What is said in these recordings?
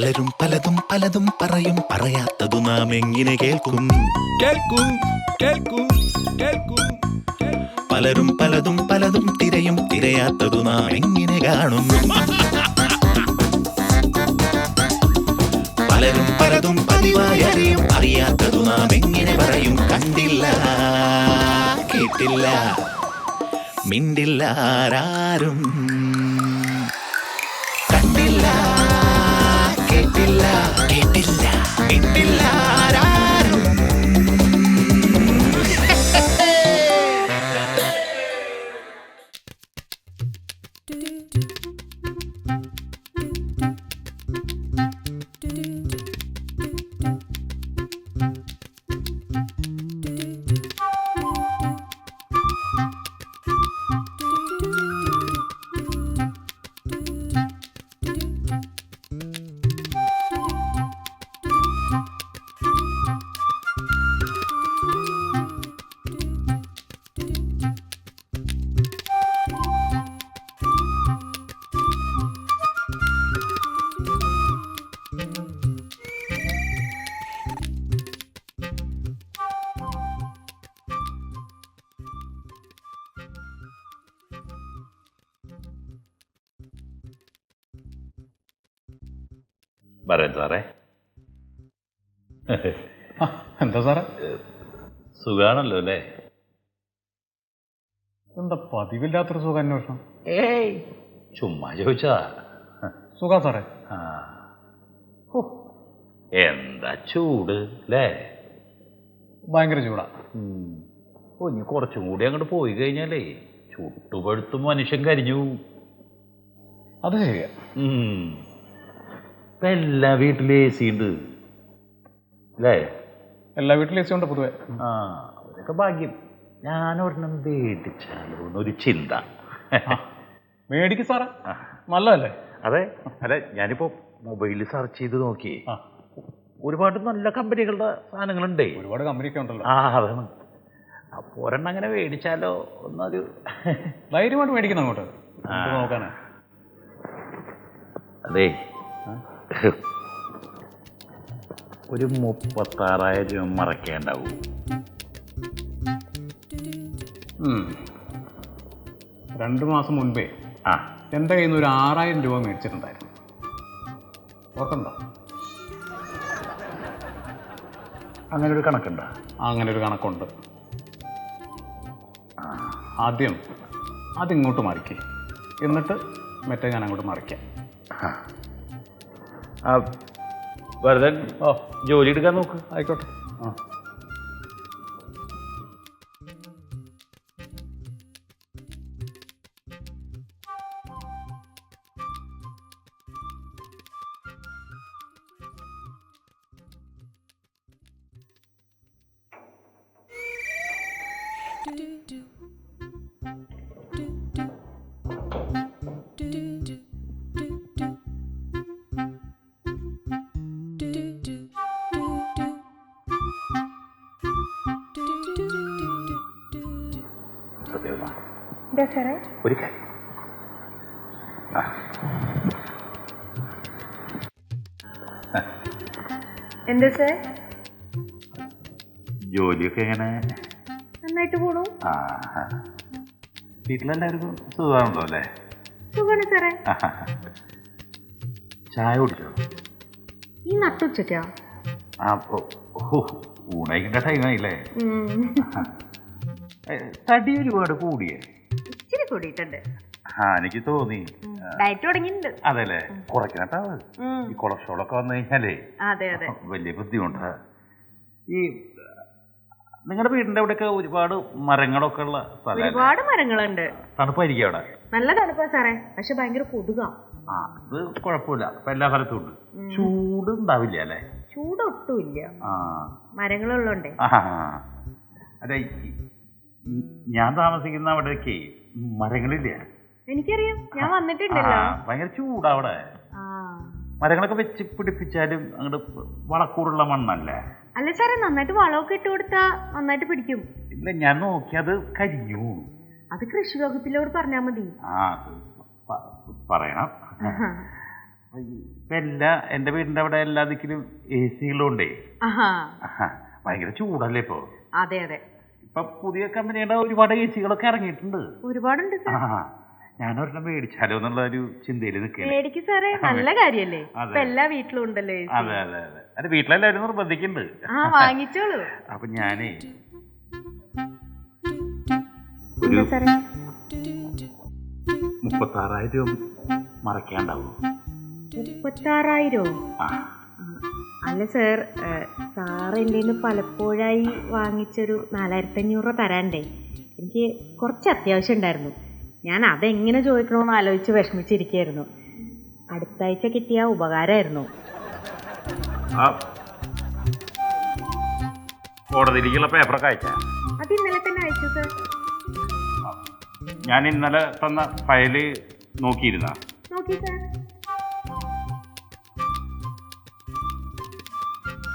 പലരും പലതും പലതും പറയും, പറയാത്തതു നാം എങ്ങനെ കേൾക്കും? കേൾക്കും കേൾക്കും കേൾക്കും. പലരും പലതും പലതും തിരയും, തിരയാത്തതു നാം എങ്ങനെ കാണും? പലരും പലതും പതിവായി അറിയും, അറിയാത്തതു നാം എങ്ങനെ പറയും? കണ്ടില്ല, കേട്ടില്ല, മിണ്ടില്ല ആരാരും. കണ്ടില്ല, കേട്ടില്ല, കേട്ടില്ല, മിണ്ടില്ല ആരാരും. പറയാം സാറേ. എന്താ സാറേ? സുഖാണല്ലോ അല്ലേ? എന്താ പതിവില്ലാത്തൊരു സുഖാന്വേഷണം? ഏയ് ചുമ്മാ ചോദിച്ചാ. സുഖാ സാറേ. ആ എന്താ ചൂട് അല്ലേ? ഭയങ്കര ചൂടാ. ഇനി കുറച്ചും കൂടി അങ്ങോട്ട് പോയി കഴിഞ്ഞാലേ ചുട്ടുപഴുത്തും മനുഷ്യൻ കരിഞ്ഞു. അത് ശരിയാ. ഇപ്പം എല്ലാ വീട്ടിലും എ സി ഉണ്ട് അല്ലേ? എല്ലാ വീട്ടിലും എ സി ഉണ്ട് പൊതുവെ. ആ അതൊക്കെ ഭാഗ്യം. ഞാനൊരെണ്ണം മേടിച്ചാലോ എന്നൊരു ചിന്ത. മേടിക്ക് സാറേ, നല്ലതല്ലേ? അതെ. അല്ല, ഞാനിപ്പോ മൊബൈലിൽ സെർച്ച് ചെയ്ത് നോക്കി, ഒരുപാട് നല്ല കമ്പനികളുടെ സാധനങ്ങളുണ്ടേ. ഒരുപാട് കമ്പനിയൊക്കെ ഉണ്ടല്ലോ. ആ അതാണ്. അപ്പൊ ഒരെണ്ണം അങ്ങനെ മേടിച്ചാലോ എന്നൊരു ധൈര്യമായിട്ട് മേടിക്കണം അങ്ങോട്ട് നോക്കാനാ. അതെ, ഒരു 36,000 രൂപ മറക്കേണ്ടാവും. 2 മാസം മുൻപേ എൻ്റെ കയ്യിൽ നിന്ന് ഒരു 6,000 രൂപ മേടിച്ചിട്ടുണ്ടായിരുന്നു. ഓർക്കണ്ടോ? അങ്ങനെ ഒരു കണക്കുണ്ടോ? അങ്ങനെ ഒരു കണക്കുണ്ട്. ആദ്യം അതിങ്ങോട്ട് മറിക്കേ, എന്നിട്ട് മറ്റേ ഞാൻ അങ്ങോട്ട് മറിക്കാം. വെറുതെ ജോലി എടുക്കാൻ നോക്ക്. ആയിക്കോട്ടെ. ഒരു കാര്യം, എന്താ സാർ? ജോലിയൊക്കെ എങ്ങനെ? നന്നായിട്ട് പോണു. വീട്ടിലെല്ലാവർക്കും സുഖമാണല്ലോ അല്ലേ? സുഖമാണ് സാറേ. ചായ കുടിച്ചോ? ഈ നട്ടുച്ചയ്ക്കാ? ഊണയിക്കേണ്ട ടൈമായില്ലേ? തടി ഒരുപാട് കൂടിയേ? ഇച്ചിരി കൂടിയിട്ടുണ്ട്. എനിക്ക് തോന്നി. ഡയറ്റ് തുടങ്ങിയിട്ടുണ്ട്. അതെല്ലേ, കുറയ്ക്കണട്ടാ. ഈ കൊളസ്ട്രോളൊക്കെ വന്നു കഴിഞ്ഞാലേ വലിയ ബുദ്ധിമുട്ടാ. ഈ നിങ്ങളുടെ വീടിന്റെ അവിടെയൊക്കെ ഒരുപാട് മരങ്ങളൊക്കെ ഉള്ള സ്ഥലം? ഒരുപാട് മരങ്ങളുണ്ട്. തണുപ്പായിരിക്കും അവിടെ? നല്ല തണുപ്പാ സാറേ, പക്ഷെ ഭയങ്കര കൊതുകാ. അത് കുഴപ്പമില്ല, ഇപ്പൊ എല്ലാ സ്ഥലത്തും ഉണ്ട്. ചൂട് ഉണ്ടാവില്ല അല്ലേ? ചൂട് ഒട്ടുമില്ല, മരങ്ങളുള്ളോണ്ടേ. അതെ, ഞാൻ താമസിക്കുന്ന അവിടേക്ക് മരങ്ങളില്ല. എനിക്കറിയാം, ഞാൻ വന്നിട്ടുണ്ടല്ലോ. ഭയങ്കര ചൂടാ അവിടെ. മരങ്ങളൊക്കെ വെച്ച് പിടിപ്പിച്ചാലും അങ്ങോട്ട് വളക്കൂറുള്ള മണ്ണല്ലേ? അല്ല സാറേ, നന്നായിട്ട് വളമൊക്കെ ഇട്ട് കൊടുത്താ നന്നായിട്ട് പിടിക്കും. ഇല്ല, ഞാൻ നോക്കി, അത് കരിഞ്ഞു. അത് കൃഷി വകുപ്പിലോട് പറഞ്ഞാ മതി. പറയണം. ഇപ്പം എൻ്റെ വീടിൻ്റെ അവിടെ എല്ലാ ദിക്കിലും AC ഉണ്ടേ. ഭയങ്കര ചൂടല്ലേ ഇപ്പോൾ? അതെ അതെ. ഇപ്പം പുതിയ കമ്പനിയുടെ ഒരുപാട് AC ഇറങ്ങിയിട്ടുണ്ട്. ഒരുപാടുണ്ട് സാർ. ഞാനൊരെണ്ണം മേടിച്ചാലോ എന്നുള്ള ഒരു ചിന്തയിൽ നിൽക്കുകയാണ്. മേടിക്കും സാറേ, നല്ല കാര്യല്ലേ. എല്ലാ വീട്ടിലും ഉണ്ടല്ലോ. അതെ അതെ അതെ. അത് വീട്ടിലെല്ലാവരും നിർബന്ധിക്കുന്നുണ്ട്. വാങ്ങിച്ചോളൂ. അപ്പൊ ഞാനേ ഒരു 36,000 രൂപ മറക്കാണ്ടാവോ? 36,000? അല്ല സാർ, സാർ എൻ്റെ നിന്ന് പലപ്പോഴായി വാങ്ങിച്ചൊരു 4,500 രൂപ തരാണ്ടേ. എനിക്ക് കുറച്ച് അത്യാവശ്യം ഉണ്ടായിരുന്നു. ഞാൻ അതെങ്ങനെ ചോദിക്കണമെന്ന് ആലോചിച്ച് വിഷമിച്ചിരിക്കുകയായിരുന്നു. അടുത്ത ആഴ്ച കിട്ടിയ ഉപകാരമായിരുന്നു. കോടതിയിലേക്കുള്ള പേപ്പറൊക്കെ അയച്ചാ? അത് ഇന്നലെ തന്നെ അയച്ചു സാർ. ഞാൻ ഇന്നലെ തന്ന ഫയല് നോക്കിയിരുന്ന? നോക്കി സാർ.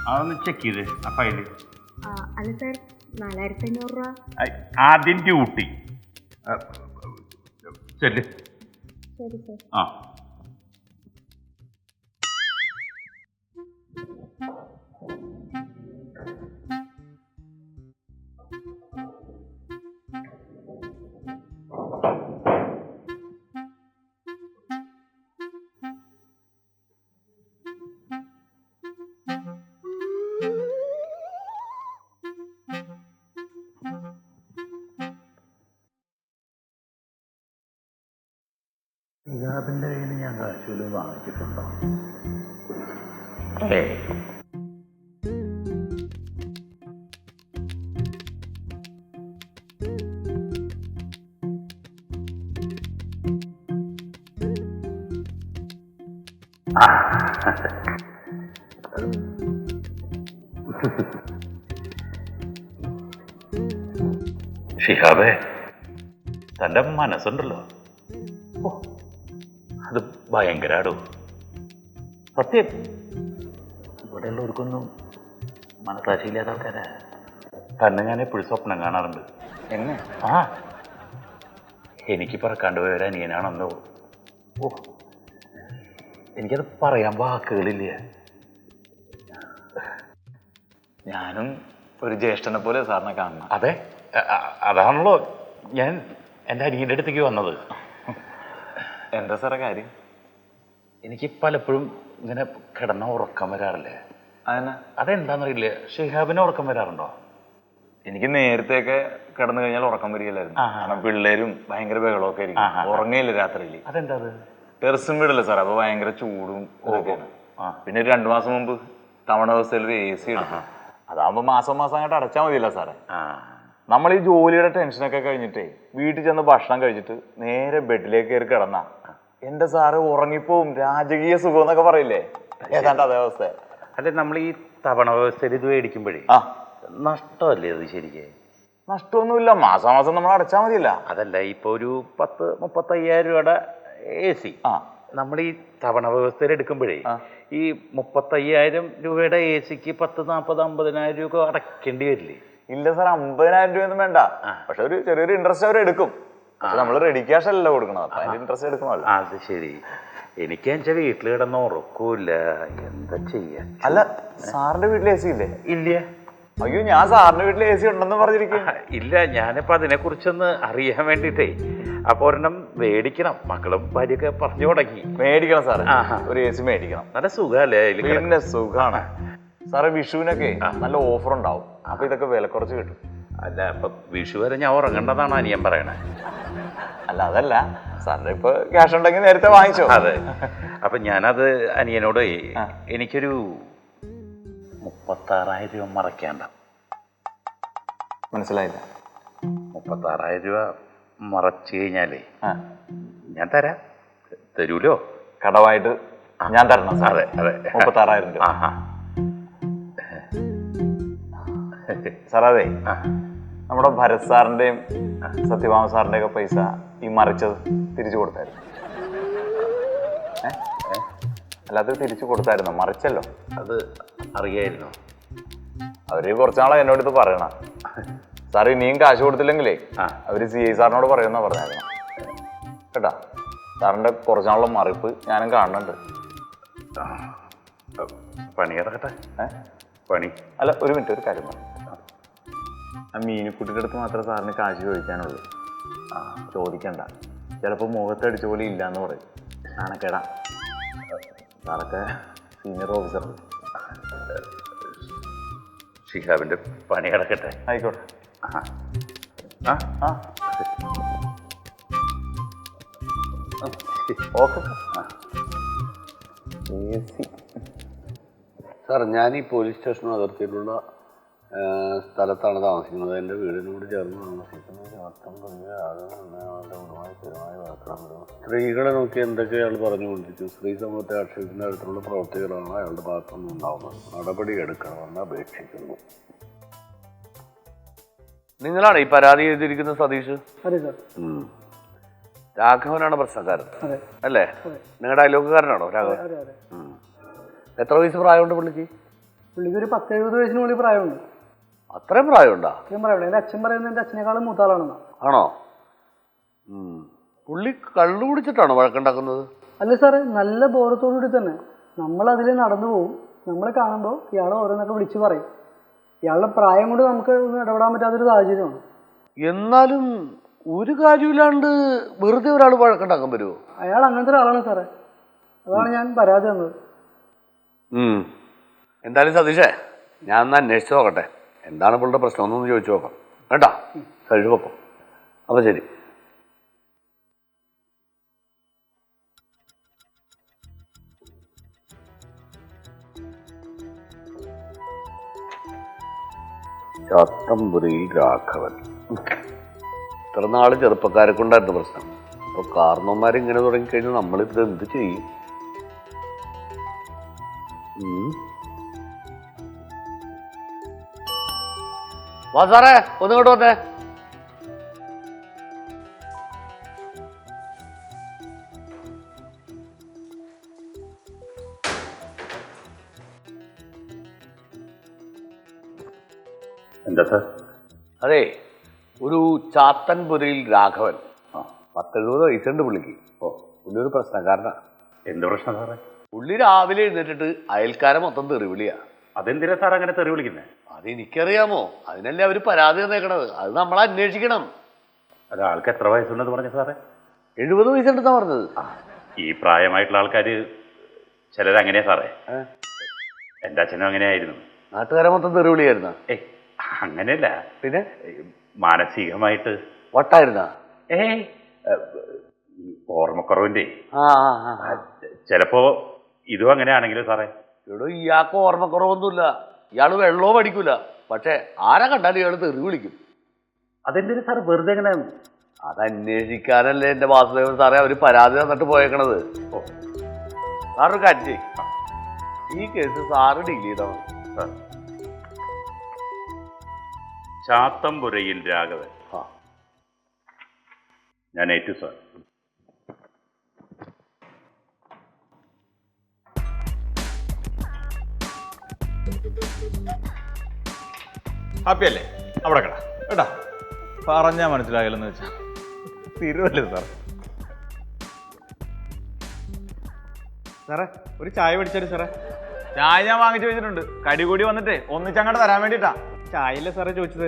അതൊന്ന് ചെക്ക് ചെയ്ത് ആ ഫയല്. അല്ല സാർ, 4,500 രൂപ. ആദ്യം ഡ്യൂട്ടി ചെല്ല്. ശരി സാർ. ആ ഷിഹാബിൻ്റെ കയ്യിൽ ഞാൻ കാശുവല്ലതും വാങ്ങിച്ചിട്ടുണ്ടോ? ഷിഹാബേ, തൻ്റെ മനസ്സുണ്ടല്ലോ, അത് ഭയങ്കരാടോ. സത്യം, ഇവിടെ ഉള്ളവർക്കൊന്നും മനസാക്ഷിയില്ലാത്ത ആൾക്കാരാ. തന്നെ ഞാൻ എപ്പോഴും സ്വപ്നം കാണാറുണ്ട്. എന്നെ എനിക്ക് പറക്കാണ്ട് പോയ ഒരു അനിയനാണെന്നോ. എനിക്കത് പറയാൻ വാക്കുകളില്ല. ഞാനും ഒരു ജ്യേഷ്ഠനെ പോലെ സാറിനെ കാണണം. അതെ, അതാണല്ലോ ഞാൻ എൻ്റെ അനിയൻ്റെ അടുത്തേക്ക് വന്നത്. എന്താ സാറേ കാര്യം? എനിക്ക് പലപ്പോഴും ഇങ്ങനെ കിടന്ന ഉറക്കം വരാറില്ലേ? അതെന്താണെന്നറിയില്ല. ഷിഹാബിന് ഉറക്കം വരാറുണ്ടോ? എനിക്ക് നേരത്തെയൊക്കെ കിടന്നു കഴിഞ്ഞാൽ ഉറക്കം വരികയില്ലായിരുന്നു. കാരണം പിള്ളേരും ഭയങ്കര ബഹളമൊക്കെ ആയിരിക്കും, ഉറങ്ങയില്ല രാത്രിയിൽ. അതെന്താ? ടെറസും വീടല്ലേ സാർ, അപ്പൊ ഭയങ്കര ചൂടും ഇതൊക്കെയാണ്. പിന്നെ ഒരു 2 മാസം മുമ്പ് തവണ വ്യവസ്ഥയിൽ ഒരു AC എടുക്കും. അതാകുമ്പോ മാസം അങ്ങോട്ട് അടച്ചാൽ മതിയല്ലോ സാറേ. നമ്മൾ ഈ ജോലിയുടെ ടെൻഷനൊക്കെ കഴിഞ്ഞിട്ടേ വീട്ടിൽ ചെന്ന് ഭക്ഷണം കഴിച്ചിട്ട് നേരെ ബെഡിലേക്ക് കയറി കിടന്ന എന്റെ സാറ് ഉറങ്ങിപ്പോവും. രാജകീയ സുഖം എന്നൊക്കെ പറയില്ലേ, ഏതാണ്ട് അതേ അവസ്ഥ. അല്ലെ, നമ്മൾ ഈ തവണ വ്യവസ്ഥയിൽ ഇത് മേടിക്കുമ്പോഴേ നഷ്ടമല്ലേ അത്? ശരിക്കും നഷ്ടമൊന്നുമില്ല, മാസം നമ്മൾ അടച്ചാൽ മതിയല്ല. അതല്ല, ഇപ്പൊ ഒരു 30-35,000 രൂപയുടെ AC നമ്മൾ ഈ തവണ വ്യവസ്ഥയിൽ എടുക്കുമ്പോഴേ ഈ 35,000 രൂപയുടെ ACക്ക് 10-40-50,000 രൂപ അടയ്ക്കേണ്ടി വരില്ലേ? ഇല്ല സാർ, 50,000 രൂപയൊന്നും വേണ്ട. പക്ഷെ ഒരു ചെറിയൊരു ഇൻട്രസ്റ്റ് അവർ എടുക്കും. പക്ഷെ നമ്മൾ റെഡി ക്യാഷ് അല്ലല്ലോ കൊടുക്കണം, അപ്പൊ അതിന്റെ ഇൻട്രസ്റ്റ് എടുക്കണമല്ലോ. അത് ശരി. എനിക്ക് എന്റെ വീട്ടിൽ കിടന്ന് ഉറക്കൂല, എന്താ ചെയ്യാ? അല്ല, സാറിന്റെ വീട്ടിൽ AC ഇല്ലേ? ഇല്ല. അയ്യോ, ഞാൻ സാറിന്റെ വീട്ടിൽ AC ഉണ്ടെന്ന് പറഞ്ഞിരിക്കും. ഇല്ല, ഞാനിപ്പോ അതിനെ കുറിച്ചൊന്ന് അറിയാൻ വേണ്ടിട്ടേ അപ്പൊ ഒരെണ്ണം മേടിക്കണം. മക്കളും ഭാര്യയൊക്കെ പറഞ്ഞു തുടങ്ങി. മേടിക്കണം സാറേ, ഒരു AC മേടിക്കണം. നല്ല സുഖല്ലേ? പിന്നെ സുഖാണ് സാറേ. വിഷുവിനൊക്കെ നല്ല ഓഫർ ഉണ്ടാവും, അപ്പൊ ഇതൊക്കെ വില കുറച്ച് കിട്ടും. അല്ല, അപ്പൊ വിഷു വരെ ഞാൻ ഉറങ്ങേണ്ടതാണ് അനിയൻ പറയണേ. അല്ല, അതല്ല സാറിന്റെ ഇപ്പൊ ക്യാഷ് ഉണ്ടെങ്കിൽ നേരത്തെ വാങ്ങിച്ചോ. അതെ, അപ്പൊ ഞാനത് അനിയനോട് എനിക്കൊരു 36,000 രൂപ മറക്കേണ്ട. മനസ്സിലായില്ല? 36,000 രൂപ മറച്ചു കഴിഞ്ഞാലേ ഞാൻ തരാം. തരൂലോ? കടവായിട്ട് ഞാൻ തരണം. അതെ അതെ, 36,000 രൂപ. സാർ, അതെ, നമ്മുടെ ഭരത് സാറിന്റെയും സത്യഭാമ സാറിന്റെ ഒക്കെ പൈസ ഈ മറിച്ചത് തിരിച്ചു കൊടുത്തായിരുന്നു. അല്ലാതെ തിരിച്ചു കൊടുത്തായിരുന്നു, മറിച്ചല്ലോ. അത് അറിയായിരുന്നു. അവര് കുറച്ചാളെ എന്നോട് ഇത് പറയണം. സാർ ഇനിയും കാശ് കൊടുത്തില്ലെങ്കിലേ അവര് CI സാറിനോട് പറയുമെന്നാ പറഞ്ഞായിരുന്നു കേട്ടാ. സാറിന്റെ കുറച്ചാളുള്ള മറിപ്പ് ഞാനും കാണുന്നുണ്ട്. പണി കിടക്കട്ടെ. പണി അല്ല, ഒരു മിനിറ്റ്, ഒരു കാര്യം പറഞ്ഞു. ആ മീനുക്കുട്ടിയുടെ അടുത്ത് മാത്രമേ സാറിന് കാശ് ചോദിക്കാനുള്ളൂ. ചോദിക്കണ്ട, ചിലപ്പോൾ മുഖത്തടിച്ച പോലെ ഇല്ലാന്ന് പറയും. നാണക്കേടാ. സാറൊക്കെ സീനിയർ ഓഫീസർ. ഷിഹാബിന്റെ പണി കിടക്കട്ടെ. ആയിക്കോട്ടെ. ഓക്കെ സാർ, ഞാൻ ഈ പോലീസ് സ്റ്റേഷൻ അതിർത്തിയിലുള്ള സ്ഥലത്താണ് താമസിക്കുന്നത്. എൻ്റെ വീടിനോട് ചേർന്ന് താമസിക്കുന്നത്. സ്ത്രീകളെ നോക്കി എന്തൊക്കെ അയാൾ പറഞ്ഞുകൊണ്ടിരിക്കും. സ്ത്രീ സമൂഹത്തെ ആക്ഷേപിക്കുന്ന തരത്തിലുള്ള പ്രവർത്തികളാണ് അയാളുടെ ഭാഗത്തുനിന്ന് ഉണ്ടാവുന്നത്. നടപടി എടുക്കണമെന്ന് അപേക്ഷിക്കുന്നു. നിങ്ങളാണ് ഈ പരാതി എഴുതിയിരിക്കുന്ന സതീഷ്? അതെ സാർ. രാഘവനാണ് പ്രശ്നക്കാരൻ അതെ അല്ലേ? നിങ്ങളുടെ അയലോക്കുകാരനാണോ രാഘവൻ? അതെ അതെ. എത്ര വയസ്സ് പ്രായമുണ്ട് പുള്ളിക്ക്? പുള്ളിക്ക് ഒരു 10-70 വയസ്സിനുള്ളിൽ പ്രായമുണ്ട്. അത്രയും പ്രായമുണ്ടോ? അത്രയും പ്രായമുണ്ട്. എൻ്റെ അച്ഛൻ പറയുന്നത് എൻ്റെ അച്ഛനേക്കാളും മൂത്താളാണെന്നാ. ആണോ? പുള്ളി കള്ളു കുടിച്ചിട്ടാണോ വഴക്കുണ്ടാക്കുന്നത്? അല്ല സാറേ, നല്ല ബോധത്തോടു കൂടി തന്നെ നമ്മളതിൽ നടന്നു പോകും. നമ്മളെ കാണുമ്പോൾ ഇയാൾ ഓരോന്നൊക്കെ വിളിച്ച് പറയും. ഇയാളുടെ പ്രായം കൊണ്ട് നമുക്ക് ഒന്നും ഇടപെടാൻ പറ്റാത്തൊരു സാഹചര്യമാണ്. എന്നാലും ഒരു കാര്യമില്ലാണ്ട് വെറുതെ ഒരാൾ വഴക്കുണ്ടാക്കാൻ പറ്റുമോ? അയാൾ അങ്ങനത്തെ ഒരാളാണ് സാറേ. അതാണ് ഞാൻ പരാതി തന്നത്. എന്തായാലും സതീഷേ, ഞാൻ ഒന്ന് അന്വേഷിച്ച് നോക്കട്ടെ എന്താണ് പുള്ളിയുടെ പ്രശ്നം എന്നൊന്ന് ചോദിച്ചു നോക്കാം കേട്ടോ. കഴിവപ്പം. അപ്പോൾ ശരി. ചാത്തമ്പുരയിൽ രാഘവൻ. ഇത്ര നാള് ചെറുപ്പക്കാരെ കൊണ്ടായിരുന്നു പ്രശ്നം. അപ്പോൾ കാരണവന്മാരിങ്ങനെ തുടങ്ങിക്കഴിഞ്ഞാൽ നമ്മളിത് എന്ത് ചെയ്യും? വാ സാറേ, ഒന്നിങ്ങോട്ട് വന്നേ. എന്താ സാർ? അതെ, ഒരു ചാത്തൻപുരയിൽ രാഘവൻ. 10-70 വയസ്സുണ്ട് പുള്ളിക്ക്. പുള്ളി ഒരു പ്രശ്നക്കാരനാണ്. എന്ത് പ്രശ്നം സാറേ? പുള്ളി രാവിലെ എഴുന്നേറ്റിട്ട് അയൽക്കാരെ മൊത്തം തെറി വിളിയാ. അതെന്തിനാ സാർ അങ്ങനെ തെറി വിളിക്കുന്നത്? അതെനിക്കറിയാമോ? അതിനല്ലേ അവർ പരാതി തന്നേക്കണത്. അത് നമ്മൾ അന്വേഷിക്കണം. ഒരാൾക്ക് എത്ര വയസ്സുണ്ടെന്ന് പറഞ്ഞു സാറേ? 70 വയസ്സുണ്ടെന്നാ പറഞ്ഞത്. ഈ പ്രായമായിട്ടുള്ള ആൾക്കാർ ചിലരങ്ങനെയാ സാറേ. എൻ്റെ അച്ഛനും അങ്ങനെയായിരുന്നു. നാട്ടുകാരെ മൊത്തം തെറി വിളിയായിരുന്ന? അങ്ങനെയല്ല, പിന്നെ മാനസികമായിട്ട് വട്ടായിരുന്ന? ഓർമ്മക്കുറവിൻ്റെ. ആ, ചിലപ്പോ ഇതും അങ്ങനെയാണെങ്കിലും സാറേ. ഇവിടെ ഇയാൾക്ക് ഓർമ്മക്കുറവൊന്നുമില്ല. ഇയാൾ വെള്ളവും പഠിക്കൂല. പക്ഷെ ആരെ കണ്ടാലും ഇയാൾ തെറി വിളിക്കും. അതെന്തിനു സാർ വെറുതെ എങ്ങനെ? അതന്വേഷിക്കാനല്ലേ എൻ്റെ വാസുദേവൻ സാറേ അവർ പരാതി തന്നിട്ട് പോയേക്കണത്. സാറൊരു കാര്യം ചെയ്യും, ഈ കേസ് സാറ് ഡീൽ ചെയ്താൽ മതി. സാർ, ചാത്തമ്പുരയിൽ രാഘവൻ. ഞാൻ ഏറ്റു സാർ. ഹാപ്പി അല്ലേ? അവിടെ കട കേട്ടാ. പറഞ്ഞാൽ മനസ്സിലാകില്ലെന്ന് വെച്ചാൽ തിരുവല്ലേ സാർ. സാറേ, ഒരു ചായ പിടിച്ചാല് സാറേ. ചായ ഞാൻ വാങ്ങിച്ചു വെച്ചിട്ടുണ്ട്. കടി കൂടി വന്നിട്ടേ ഒന്നിച്ചങ്ങോട്ട് തരാൻ വേണ്ടിട്ടാ. ചായല്ലേ സാറേ ചോദിച്ചത്?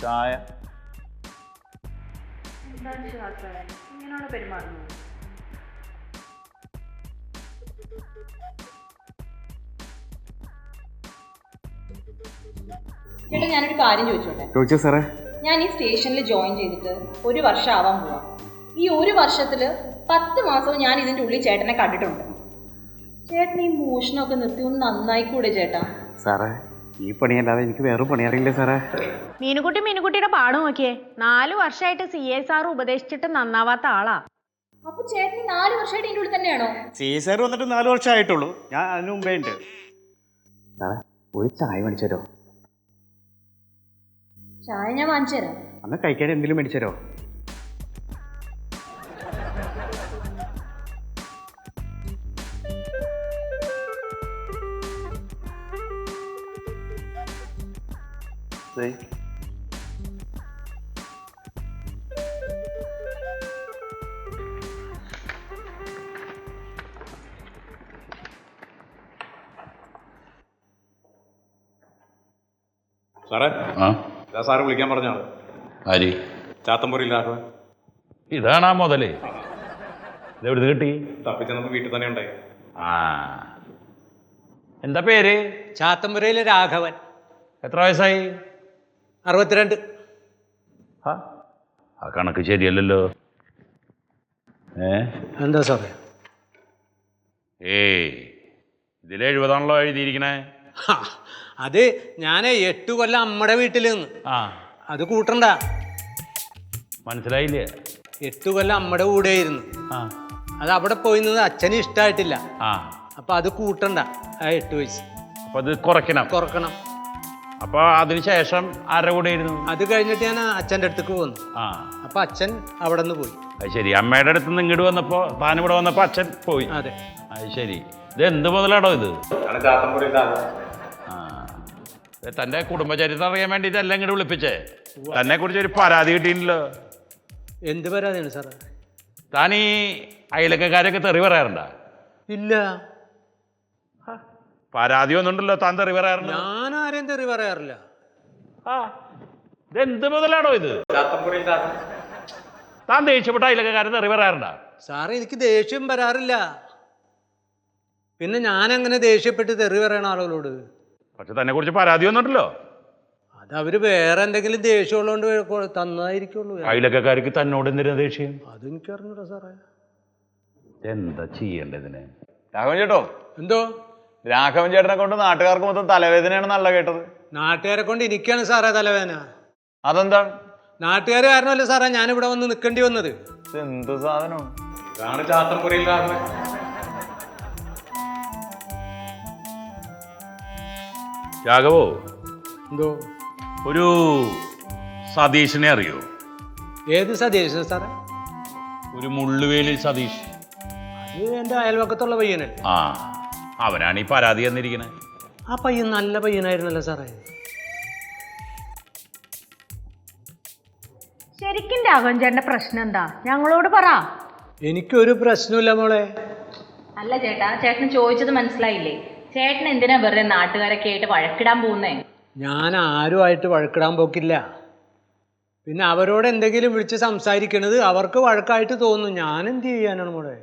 ചായ ഇങ്ങനെയാണ് പെരുമാറുന്നത്. ചേട്ടാ, ഞാനൊരു കാര്യം ചോദിച്ചോട്ടെ? ചോദിച്ചോ സാറേ. ഞാൻ ഈ സ്റ്റേഷനിൽ ജോയിൻ ചെയ്തിട്ട് 1 വർഷം ആവാൻ പോവാം. ഈ 1 വർഷത്തിൽ 10 മാസവും ഞാൻ ഇതിൻ്റെ ഉള്ളിൽ ചേട്ടനെ കണ്ടിട്ടുണ്ട്. ചേട്ടൻ ഈ മോഷണമൊക്കെ നിർത്തി ഒന്ന് നന്നായിക്കൂടെ ചേട്ടാ? സാറേ, ഈ പണിയല്ലാതെ എനിക്ക് വേറെ പണി അറിയില്ല സാറേ. മീനുകുട്ടിയുടെ പാട് നോക്കിയേ. 4 വർഷമായിട്ട് CSR ഉപദേശിച്ചിട്ട് നന്നാവാത്ത ആളാ. അപ്പൊ ചേട്ടൻ 4 വർഷമായിട്ട് ഇതിൻ്റെ ഉള്ളിൽ തന്നെയാണോ? CSR വന്നിട്ട് 4 വർഷമായിട്ടുള്ളൂ. ഞാൻ അതിന് മുമ്പേ ഉണ്ട്. സാറേ, ഒരു ചായ മേടിച്ചു തരോ? ചായ ഞാൻ വാങ്ങിച്ചു തരാം. അന്ന് കഴിക്കാൻ എന്തെങ്കിലും മേടിച്ചു തരോ? സാറേ ആ ഇതാ സാറ് വിളിക്കാൻ പറഞ്ഞാണ് ആര് ചാത്തമ്പൂരിൽ രാഘവൻ. ഇതാണ് ആ മുതലേ ഇതെവിടുന്ന് കിട്ടി? തപ്പിച്ചെന്നപ്പോൾ വീട്ടിൽ തന്നെ ഉണ്ടായി. ആ എന്താ പേര്? ചാത്തമ്പുരയിലെ രാഘവൻ. എത്ര വയസ്സായി? 62. ആ കണക്ക് ശരിയല്ലല്ലോ. എന്താ സാറേ? ഏയ് ഇതിൽ 70 എഴുതിയിരിക്കണേ. അത് ഞാൻ 8 കൊല്ലം അമ്മയുടെ വീട്ടിൽ നിന്ന്. ആ അത് കൂട്ടണ്ട. മനസ്സിലായില്ലേ? 8 കൊല്ലം അമ്മയുടെ കൂടെയായിരുന്നു. ആ അത് അവിടെ പോയി നിന്ന് അച്ഛന് ഇഷ്ടമായിട്ടില്ല. ആ അപ്പൊ അത് കൂട്ടണ്ട. ആ 8 വയസ്സ് അപ്പൊ അത് കുറയ്ക്കണം. അപ്പൊ അതിനുശേഷം ആരുടെ കൂടെ ആയിരുന്നു? അത് കഴിഞ്ഞിട്ട് ഞാൻ അച്ഛൻ്റെ അടുത്തേക്ക് വന്നു. ആ അപ്പൊ അച്ഛൻ അവിടെ നിന്ന് പോയി. അത് ശരി. അമ്മയുടെ അടുത്ത് നിന്ന് ഇങ്ങോട്ട് വന്നപ്പോ താൻ ഇവിടെ വന്നപ്പോ അച്ഛൻ പോയി. അതെ. അത് ശരി. ഇത് എന്ത് മുതലാടോ ഇത്? ചാത്തമ്പൂരിൽ രാഘവൻ. ആ തന്റെ കുടുംബചരിത്രം അറിയാൻ വേണ്ടിട്ട് എല്ലാം ഇങ്ങോട്ട് വിളിപ്പിച്ചേ. തന്നെ കുറിച്ച് ഒരു പരാതി കിട്ടിയില്ലല്ലോ. എന്ത് പരാതിയാണ് സാറേ? താൻ ഈ അയലക്കാരൊക്കെ തെറി പറയാറുണ്ടോ? ഇല്ല. പരാതി ഒന്നുണ്ടല്ലോ താൻ തെറി പറയാറുണ്ട്? ഞാൻ ആരെയും തെറി പറയാറില്ല. ഇത് എന്ത് മുതലാടോ ഇത്? ചാത്തമ്പൂരിൽ രാഘവൻ. താൻ ദേഷ്യപ്പെട്ട അയലക്കാരൻ തെറി പറയാറുണ്ടോ? സാറേ എനിക്ക് ദേഷ്യം വരാറില്ല. പിന്നെ ഞാൻ അങ്ങനെ ദേഷ്യപ്പെട്ട് തെറി പറയണ ആളുകളോട്? പക്ഷെ തന്നെ കുറിച്ച് പരാതി ഒന്നുണ്ടല്ലോ. അത് അവര് വേറെ എന്തെങ്കിലും ദേഷ്യമുള്ളതുകൊണ്ട് തന്നതായിരിക്കുള്ളൂ. അയലക്കാർക്ക് തന്നോട് എന്തിനാ ദേഷ്യം? അതെനിക്ക് അറിഞ്ഞൂടാ സാറേ. എന്താ ചെയ്യേണ്ടതിന്? രാഘവൻ ചേട്ടോ, എന്തോ? രാഘവൻ ചേട്ടനെ കൊണ്ട് നാട്ടുകാർക്ക് മൊത്തം തലവേദനയാണെന്നല്ല കേട്ടത്. നാട്ടുകാരെ കൊണ്ട് എനിക്കാണ് സാറേ തലവേദന. അതെന്താണ്? നാട്ടുകാർ കാരണമല്ലേ സാറേ ഞാനിവിടെ വന്ന് നിൽക്കേണ്ടി വന്നത്. എന്ത് സാധനമാണ്? ഇതാണ് ചാത്തമ്പൂരിൽ രാഘവൻ. രാഘവോ, എന്തോ? ഒരു സതീഷിനെ അറിയോ? ഏത് സതീശൻ സാറേ? ഒരു മുള്ളുവേലി സതീഷ്. അത് എൻ്റെ അയൽവക്കത്തുള്ള പയ്യനല്ലേ? ആ അവനാണ് ഈ പരാതി തന്നിരിക്കണേ. ആ പയ്യൻ നല്ല പയ്യനായിരുന്നല്ലോ സാറേ. ശരിക്കും രാഘവൻ ചേട്ടന്റെ പ്രശ്നം എന്താ? ഞങ്ങളോട് പറ. എനിക്കൊരു പ്രശ്നമില്ല മോളെ. അല്ല ചേട്ടാ, ചേട്ടന് ചോദിച്ചത് മനസ്സിലായില്ലേ? ചേട്ടൻ എന്തിനാ വെറുതെ നാട്ടുകാരൊക്കെ ആയിട്ട് വഴക്കിടാൻ പോകുന്നേ? ഞാൻ ആരുമായിട്ട് വഴക്കിടാൻ പോക്കില്ല. പിന്നെ അവരോട് എന്തെങ്കിലും വിളിച്ച് സംസാരിക്കണത് അവർക്ക് വഴക്കായിട്ട് തോന്നും. ഞാൻ എന്ത് ചെയ്യാനാണ് മോളെ?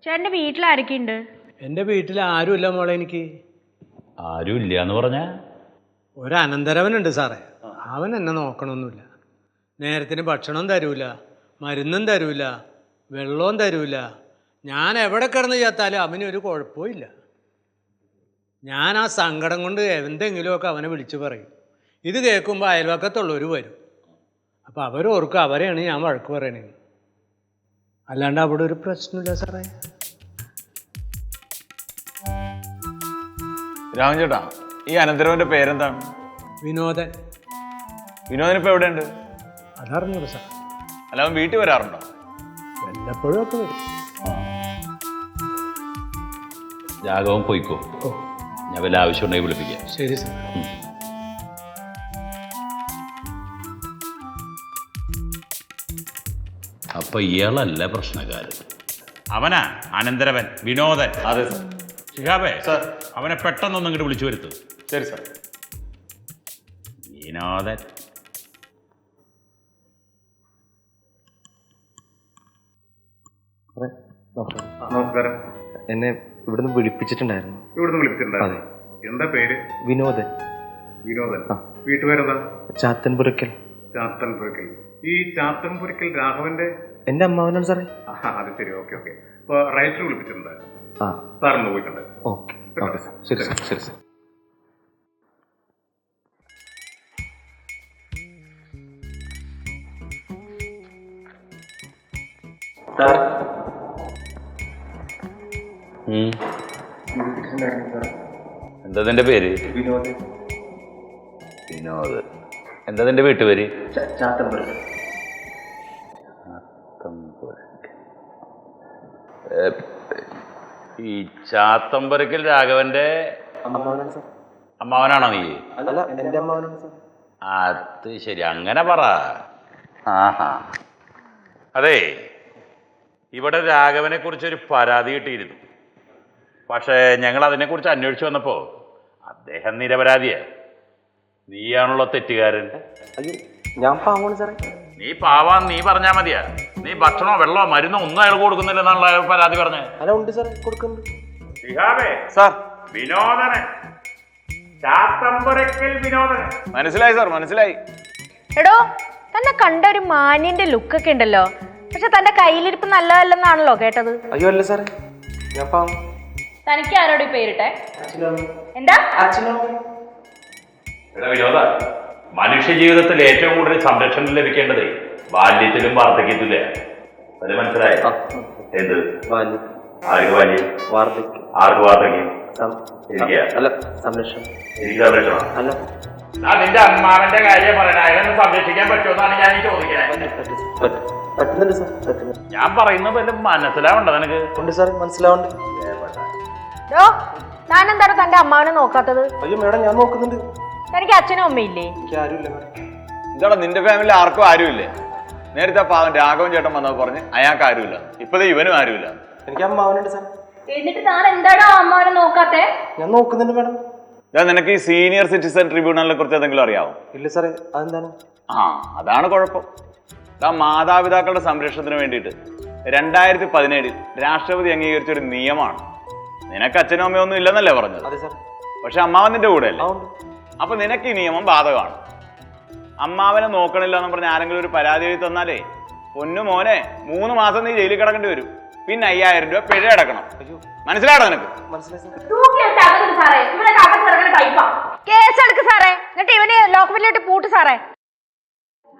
ചേട്ടന്റെ വീട്ടിൽ ആരൊക്കെയുണ്ട്? എൻ്റെ വീട്ടിൽ ആരുമില്ല മോളെ. എനിക്ക് ആരും ഇല്ല എന്ന് പറഞ്ഞ? ഒരനന്തരവനുണ്ട് സാറേ. അവൻ എന്നെ നോക്കണമൊന്നുമില്ല. നേരത്തിന് ഭക്ഷണം തരൂല, മരുന്നും തരൂല, വെള്ളവും തരൂല. ഞാൻ എവിടെ കിടന്ന് ചത്താലും അവനൊരു കുഴപ്പവും ഇല്ല. ഞാൻ ആ സങ്കടം കൊണ്ട് എന്തെങ്കിലുമൊക്കെ അവനെ വിളിച്ചു പറയും. ഇത് കേൾക്കുമ്പോൾ അയൽവക്കത്തുള്ളവർ വരും. അപ്പോൾ അവരോർക്കും അവരെയാണ് ഞാൻ വഴക്ക് പറയണത്. അല്ലാണ്ട് അവിടെ ഒരു പ്രശ്നമില്ല സാറേ. രാഘവൻ ചേട്ടാ, ഈ അനന്തരവന്റെ പേരെന്താണ്? വിനോദൻ. വിനോദനിപ്പോ എവിടെയുണ്ട്? അതറിഞ്ഞൂടെ സാർ? അല്ല, അവൻ വീട്ടിൽ വരാറുണ്ടോ? വല്ലപ്പോഴും ഒക്കെ വരും. രാഘവൻ പോയിക്കോ. ഓ ഞാൻ വല്ല ആവശ്യമുണ്ടെങ്കിൽ വിളിപ്പിക്കാം. ശരി സാർ. അപ്പൊ ഇയാളല്ല പ്രശ്നക്കാരൻ. അവനാ അനന്തരവൻ വിനോദൻ. അതെ സാർ. ശിഹാബേ സാർ. അവനെ പെട്ടെന്നൊന്നും ഇങ്ങോട്ട് വിളിച്ചു വരുത്തു. ശരി സാർ. വിനോദൻ. നമസ്കാരം. എന്നെ ഇവിടുന്ന് വിളിപ്പിച്ചിട്ടുണ്ടായിരുന്നു. ഇവിടുന്ന് വിളിച്ചിട്ടുണ്ടായിരുന്നു. എന്താ പേര്? വിനോദൻ. വിനോദൻ. വീട്ടുപേരെന്താ? ചാത്തൻപുരക്കൽ. ചാത്തൻപുരക്കൽ. ഈ ചാത്തൻപുരക്കൽ രാഘവന്റെ എൻ്റെ അമ്മാവനാണ് സാറേ. അത് ശരി. Okay okay. അപ്പൊ റൈറ്റർ വിളിപ്പിച്ചിട്ടുണ്ടായിരുന്നു. ആ സാറിന് പോയിട്ടുണ്ട്. Okay okay sir. ശരി സാർ. ശരി സാർ. എന്താ നിന്റെ പേര്? വിനോദ്. വിനോദ്. എന്താ നിന്റെ വീട്ടുപേര്? ചാത്തൻപുരക്കൽ. ഈ ചാത്തമ്പരക്കൽ രാഘവന്റെ അമ്മാവനാണ് സാർ. അമ്മാവനാണോ നീ? അല്ല, എൻ്റെ അമ്മാവനാണ് സാർ. അത് ശരി, അങ്ങനെ പറ. ആഹാ. അതെ, ഇവിടെ രാഘവനെ കുറിച്ചൊരു പരാതി കിട്ടിയിരുന്നു. പക്ഷേ ഞങ്ങൾ അതിനെക്കുറിച്ച് അന്വേഷിച്ച് വന്നപ്പോൾ അദ്ദേഹം നിരപരാധിയാണ്. നീയാണല്ലോ തെറ്റുകാരൻ. അയ്യോ ഞാൻ പാവമാണ് സാറേ. നീ പാവാൻ നീ പറഞ്ഞാ മതിയാ. നീ ഭക്ഷണമോ വെള്ളമോ മരുന്നോ ഒന്നും അയാൾ കൊടുക്കുന്നില്ലെന്നാണല്ലോ അയാൾ പരാതി പറഞ്ഞത്. അല്ല ഉണ്ട് സാറേ, കൊടുക്കുന്നുണ്ട്. സാർ വിനോദനൻ, ചാത്തമ്പുരക്കൽ വിനോദനൻ. മനസ്സിലായി സാർ, മനസ്സിലായി. എടോ, തന്നെ കണ്ട ഒരു മാന്യന്റെ ലുക്കൊക്കെ ഉണ്ടല്ലോ, പക്ഷെ തന്റെ കയ്യിലിരിപ്പ് നല്ലതല്ലെന്നാണല്ലോ കേട്ടത്. അയ്യോ അല്ല സാറേ, ഞാൻ പാവം. തനിക്ക് ആരോട് ഈ പേരിട്ടെ? എന്താ? എടാ വിനോദ, മനുഷ്യ ജീവിതത്തിൽ ഏറ്റവും കൂടുതൽ സംരക്ഷണം ലഭിക്കേണ്ടത് ബാല്യത്തിലും വാർദ്ധക്യത്തിലും. അത് മനസ്സിലായോ? എന്ത് ബാല്യം, ആർക്ക് ബാല്യം, വാർദ്ധക്യം, ആർക്ക് വാർദ്ധക്യം? അല്ല സംരക്ഷണം. എനിക്ക് സംരക്ഷണം അല്ല നിന്റെ അമ്മാവന്റെ കാര്യം പറയണ, അതിനൊന്ന് സംരക്ഷിക്കാൻ പറ്റുമെന്നാണ് ഞാൻ ഈ ചോദിക്കുന്നത്. പറ്റുന്നുണ്ട് സാർ, പറ്റുന്നുണ്ട്. ഞാൻ പറയുന്നത് വല്ലതും മനസ്സിലാവണ്ട നിനക്ക്? ഉണ്ട് സാറേ, മനസ്സിലാവുണ്ട്. താനെന്താണ് തന്റെ അമ്മാവനെ നോക്കാത്തത്? അയ്യോ മേഡം, ഞാൻ നോക്കുന്നുണ്ട്. തനിക്ക് അച്ഛനും അമ്മയില്ലേ? എനിക്ക് ആരുമില്ല മേഡം. എന്താടാ നിന്റെ ഫാമിലി ആർക്കും ആരുമില്ലേ? നേരത്തെ പാവൻ രാഘവൻ ചേട്ടൻ വന്നപ്പോൾ പറഞ്ഞ് അയാൾക്ക് ആരുമില്ല, ഇപ്പോഴേ ഇവനും ആരുമില്ല. എനിക്ക് അമ്മാവനുണ്ട് സാർ. എന്നിട്ട് താൻ എന്താണോ അമ്മാവനെ നോക്കാത്തെ? ഞാൻ നോക്കുന്നുണ്ട് മേഡം. നിനക്ക് ഈ സീനിയർ സിറ്റിസൺ ട്രിബ്യൂണലിനെ കുറിച്ച് എന്തെങ്കിലും അറിയാവോ? ഇല്ല സാറേ, അതെന്താണ്? അതാണ് കുഴപ്പം. മാതാപിതാക്കളുടെ സംരക്ഷണത്തിന് വേണ്ടിയിട്ട് 2017 രാഷ്ട്രപതി അംഗീകരിച്ച ഒരു നിയമമാണ്. നിനക്ക് അച്ഛനും അമ്മയോ ഒന്നും ഇല്ലെന്നല്ലേ പറഞ്ഞത്? അതെ സാർ. പക്ഷെ അമ്മാവൻ നിന്റെ കൂടെ അല്ലേ? അപ്പൊ നിനക്ക് ഈ നിയമം ബാധകമാണ്. അമ്മാവനെ നോക്കണില്ല എന്ന് പറഞ്ഞ ആരെങ്കിലും ഒരു പരാതി എഴുതി തന്നാലേ പൊന്നു മോനെ 3 മാസം നീ ജയിലിൽ കിടക്കേണ്ടി വരും. പിന്നെ 5000 രൂപ പിഴ അടക്കണം. മനസ്സിലായോ നിനക്ക്? കേസെടുക്ക് സാറേ, എന്നിട്ട് ഇവനെ ലോക്കപ്പിലോട്ട് പൂട്ട് സാറേ.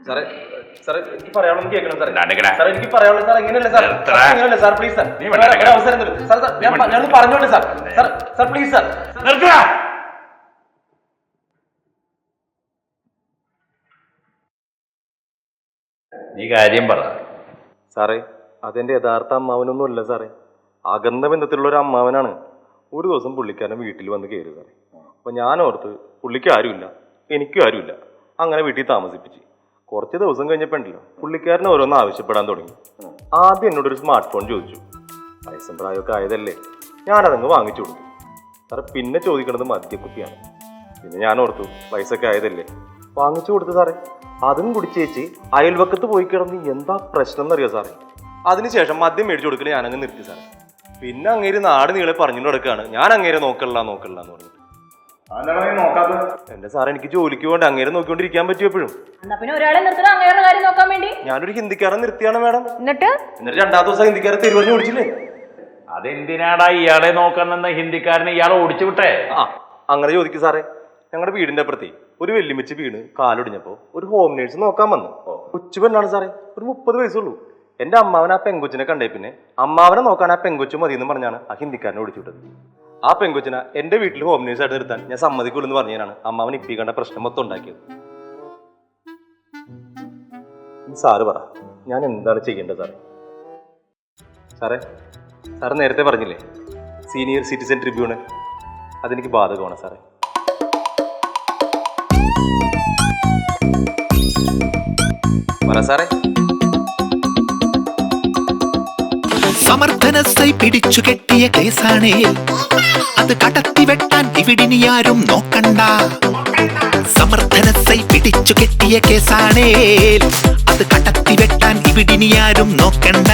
സാറേ സാറേ എനിക്ക് പറയാനുള്ളത് കേൾക്കണം സാറേ. സാർ എനിക്ക് പറയാനുള്ളത് സാർ ഇങ്ങനെയല്ല സാർ, ഇങ്ങനെയല്ല സാർ, പ്ലീസ് സാർ, അവസരം തരും സാർ. സാർ ഞാൻ പറഞ്ഞോട്ടെ sir. Sir sir please sir. നീ കാര്യം പറ സാറേ. അതെന്റെ യഥാർത്ഥ അമ്മാവനൊന്നുമല്ല സാറേ, അകന്ന ബന്ധത്തിലുള്ള ഒരു അമ്മാവനാണ്. ഒരു ദിവസം പുള്ളിക്കാരൻ വീട്ടിൽ വന്ന് കയറി സാറേ. അപ്പൊ ഞാൻ ഓർത്ത് പുള്ളിക്ക് ആരുമില്ല, എനിക്കും ആരുമില്ല, അങ്ങനെ വീട്ടിൽ താമസിപ്പിച്ച്. കുറച്ച് ദിവസം കഴിഞ്ഞപ്പോൾ ഉണ്ടല്ലോ പുള്ളിക്കാരൻ ഓരോന്ന് ആവശ്യപ്പെടാൻ തുടങ്ങി. ആദ്യം എന്നോടൊരു സ്മാർട്ട് ഫോൺ ചോദിച്ചു. വയസ്സും പ്രായമൊക്കെ ആയതല്ലേ, ഞാനതങ്ങ് വാങ്ങിച്ചു കൊടുത്തു സാറേ. പിന്നെ ചോദിക്കണത് മദ്യക്കുപ്പിയാണ്. പിന്നെ ഞാൻ ഓർത്തു വയസ്സൊക്കെ ആയതല്ലേ, വാങ്ങിച്ചു കൊടുത്തു സാറേ. അതും കുടിച്ചേച്ച് അയൽവക്കത്ത് പോയി കിടന്ന് എന്താ പ്രശ്നം എന്നറിയോ സാറേ. അതിനുശേഷം മദ്യം മേടിച്ചു കൊടുക്കൽ ഞാനങ്ങ് നിർത്തി സാറേ. പിന്നെ അങ്ങേര് നാട് നീളെ പറഞ്ഞു കൊടുക്കുകയാണ്, ഞാൻ അങ്ങേരെ നോക്കല്ല നോക്കല്ല എന്ന് പറഞ്ഞിട്ട്. എന്റെ സാറേ, എനിക്ക് ജോലിക്ക് പോകണ്ട, അങ്ങേരെ നോക്കിക്കൊണ്ടിരിക്കാൻ പറ്റും എപ്പോഴും. പിന്നെ ഒരാളെ നിർത്തണം അങ്ങേരുടെ കാര്യം നോക്കാൻ വേണ്ടി. ഞാനൊരു ഹിന്ദിക്കാരൻ നിർത്തിയാണ് മാഡം. എന്നിട്ട് രണ്ടാമത്തെ ദിവസം ഹിന്ദിക്കാരൻ തെരുവറിഞ്ഞ് ഓടിച്ചില്ലേ. അതെന്തിനാടാ ഇയാളെ നോക്കാൻ നിന്ന ഹിന്ദിക്കാരനെ ഇയാളെ ഓടിച്ചു വിട്ടേ? അങ്ങനെ ചോദിക്കും സാറേ. ഞങ്ങളുടെ വീടിന്റെ അപ്പുറത്തെ ഒരു വെല്ലുമിച്ച് വീണ് കാലൊടിഞ്ഞപ്പോ ഒരു ഹോം നേഴ്സ് നോക്കാൻ വന്നു. കൊച്ചു പെണ്ണാണ് സാറേ, ഒരു 30 വയസ്സുള്ളൂ. എന്റെ അമ്മാവൻ ആ പെങ്കൊച്ചിനെ കണ്ടേ പിന്നെ അമ്മാവനെ നോക്കാൻ ആ പെങ്കൊച്ചു മതി എന്ന് പറഞ്ഞാണ് ആ ഹിന്ദിക്കാരനെ ഓടിച്ചു വിട്ടത്. ആ പെങ്കൊച്ചിനെ എന്റെ വീട്ടിൽ ഹോം നേഴ്സ് ആയിട്ട് നിർത്താൻ ഞാൻ സമ്മതിക്കുള്ളൂ എന്ന് പറഞ്ഞാണ് അമ്മാവൻ ഇപ്പി കണ്ട പ്രശ്നം മൊത്തം ഉണ്ടാക്കിയത്. സാറ് പറ, ഞാൻ എന്താണ് ചെയ്യേണ്ടത് സാറേ? സാറേ സാറ് നേരത്തെ പറഞ്ഞില്ലേ സീനിയർ സിറ്റിസൺ ട്രിബ്യൂണൽ, അതെനിക്ക് ബാധകമാണ് സാറേ. പറ സാറേ. സമർത്ഥനസൈ പിടിച്ചു കെട്ടിയ കേസാണേ, അത് കടത്തി വെട്ടാൻ ഇവിടിനിയാരും നോക്കണ്ട. സമർത്ഥനസൈ പിടിച്ചു കെട്ടിയ കേസാണേ, അത് കടത്തി വെട്ടാൻ ഇവിടിനിയാരും നോക്കണ്ട.